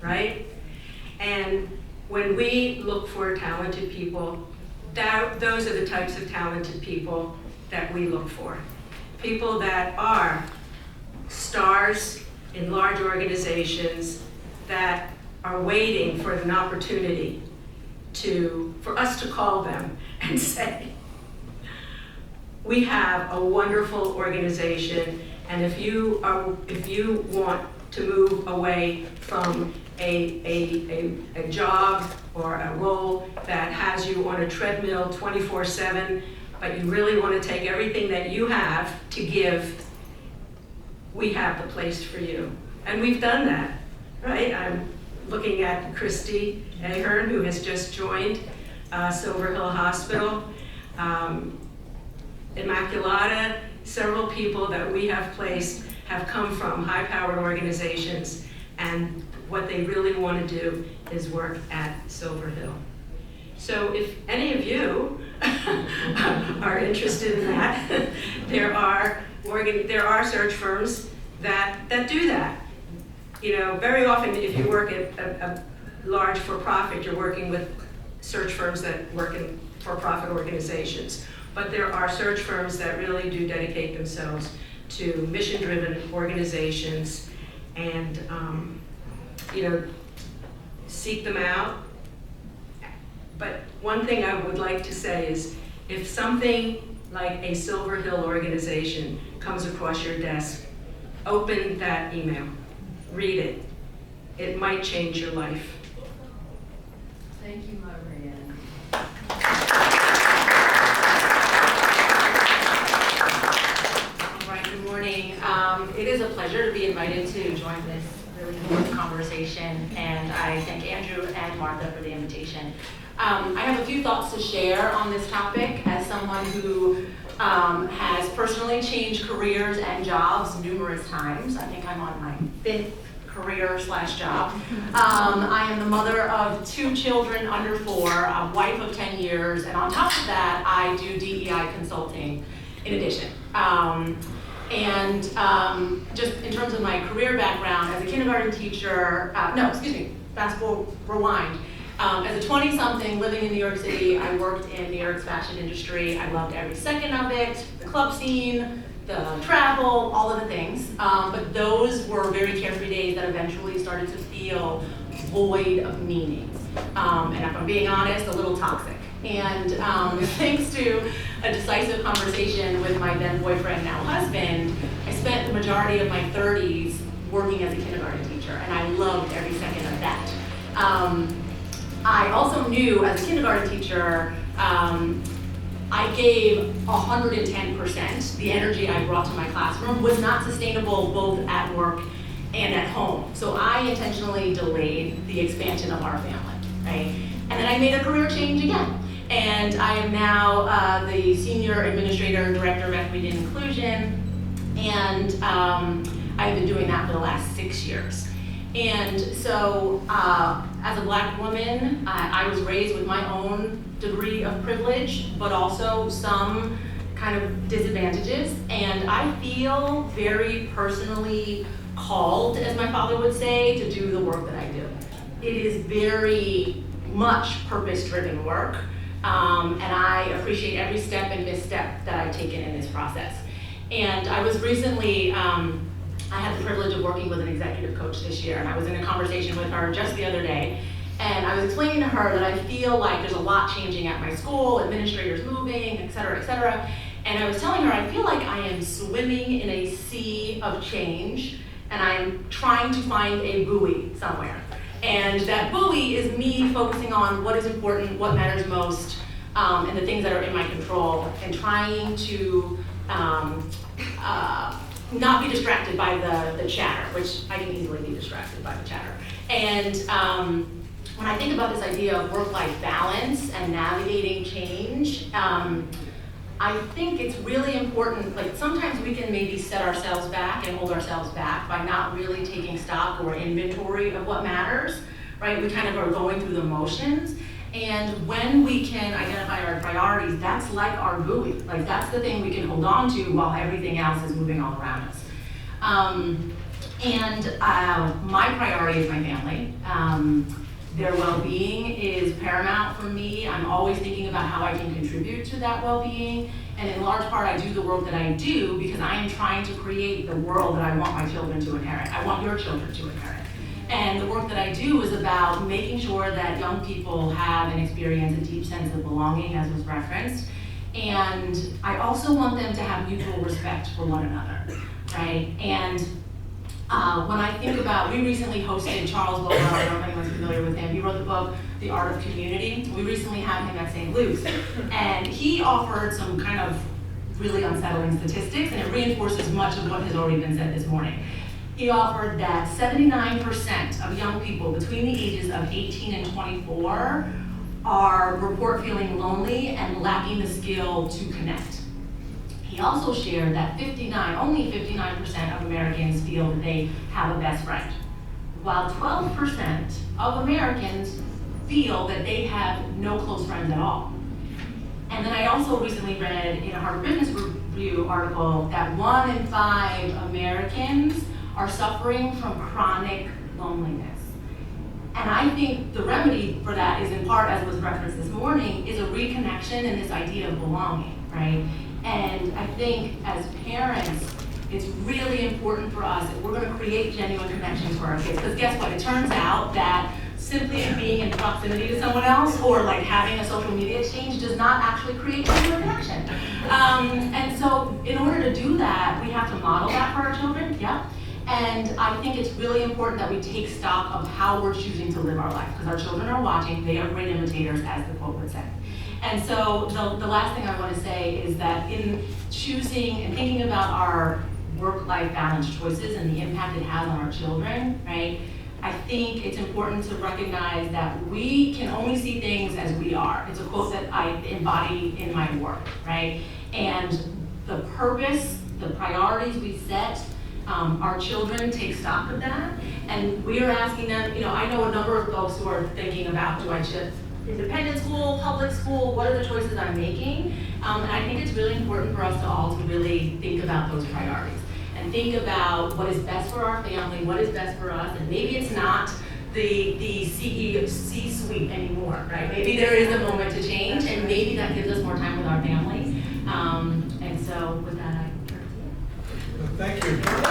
right? And when we look for talented people, those are the types of talented people that we look for. People that are stars in large organizations that are waiting for an opportunity for us to call them and say, we have a wonderful organization, and if you want to move away from a job or a role that has you on a treadmill 24/7, but you really want to take everything that you have to give, we have the place for you. And we've done that, right? I'm looking at Christy Ahern, who has just joined Silver Hill Hospital. Immaculata, several people that we have placed have come from high-powered organizations, and what they really want to do is work at Silver Hill. So if any of you are interested in that, there are search firms that do that. You know, very often if you work at a large for-profit, you're working with search firms that work in for-profit organizations. But there are search firms that really do dedicate themselves to mission-driven organizations and, seek them out. But one thing I would like to say is, if something like a Silver Hill organization comes across your desk, open that email, read it. It might change your life. Thank you, Marianne. All right, good morning. It is a pleasure to be invited to join this really important conversation, and I thank Andrew and Martha for the invitation. I have a few thoughts to share on this topic as someone who has personally changed careers and jobs numerous times. I think I'm on my 5th career/job. I am the mother of 2 children under 4, a wife of 10 years, and on top of that, I do DEI consulting in addition. Just in terms of my career background, as a kindergarten teacher, fast forward, rewind. As a 20-something living in New York City, I worked in New York's fashion industry. I loved every second of it, the club scene, the travel, all of the things. But those were very carefree days that eventually started to feel void of meaning. And if I'm being honest, a little toxic. And thanks to a decisive conversation with my then boyfriend, now husband, I spent the majority of my 30s working as a kindergarten teacher, and I loved every second of that. I also knew as a kindergarten teacher, I gave 110%. The energy I brought to my classroom was not sustainable both at work and at home. So I intentionally delayed the expansion of our family, right? And then I made a career change again. And I am now the Senior Administrator and Director of Equity and Inclusion, and I've been doing that for the last 6 years. And so, as a Black woman, I was raised with my own degree of privilege, but also some kind of disadvantages. And I feel very personally called, as my father would say, to do the work that I do. It is very much purpose-driven work, and I appreciate every step and misstep that I've taken in this process. And I was recently, I had the privilege of working with an executive coach this year, and I was in a conversation with her just the other day, and I was explaining to her that I feel like there's a lot changing at my school, administrators moving, et cetera, and I was telling her I feel like I am swimming in a sea of change, and I'm trying to find a buoy somewhere. And that buoy is me focusing on what is important, what matters most, and the things that are in my control, and trying to not be distracted by the chatter, which I can easily be distracted by the chatter. And when I think about this idea of work-life balance and navigating change, I think it's really important, like sometimes we can maybe set ourselves back and hold ourselves back by not really taking stock or inventory of what matters, right? We kind of are going through the motions. And when we can identify our priorities, that's like our buoy. Like that's the thing we can hold on to while everything else is moving all around us. And my priority is my family. Their well-being is paramount for me. I'm always thinking about how I can contribute to that well-being. And in large part, I do the work that I do because I am trying to create the world that I want my children to inherit. I want your children to inherit. And the work that I do is about making sure that young people have and experience a deep sense of belonging, as was referenced. And I also want them to have mutual respect for one another, right? And when I think about, we recently hosted Charles Lowell, I don't know if anyone's familiar with him. He wrote the book, The Art of Community. We recently had him at St. Luke's. And he offered some kind of really unsettling statistics, and it reinforces much of what has already been said this morning. He offered that 79% of young people between the ages of 18 and 24 report feeling lonely and lacking the skill to connect. He also shared that only 59% of Americans feel that they have a best friend, while 12% of Americans feel that they have no close friends at all. And then I also recently read in a Harvard Business Review article that 1 in 5 Americans are suffering from chronic loneliness. And I think the remedy for that is in part, as was referenced this morning, is a reconnection and this idea of belonging, right? And I think as parents, it's really important for us if we're gonna create genuine connections for our kids. Because guess what, it turns out that simply being in proximity to someone else or like having a social media exchange does not actually create genuine connection. And so in order to do that, we have to model that for our children, yeah. And I think it's really important that we take stock of how we're choosing to live our life, because our children are watching, they are great imitators, as the quote would say. And so the last thing I want to say is that in choosing and thinking about our work-life balance choices and the impact it has on our children, right? I think it's important to recognize that we can only see things as we are. It's a quote that I embody in my work, right? And the purpose, the priorities we set, our children take stock of that, and we are asking them, I know a number of folks who are thinking about, do I choose independent school, public school, what are the choices I'm making? And I think it's really important for us to all to really think about those priorities and think about what is best for our family, what is best for us, and maybe it's not the C-suite anymore, right? Maybe there is a moment to change, and maybe that gives us more time with our families. And so with that, I Thank you.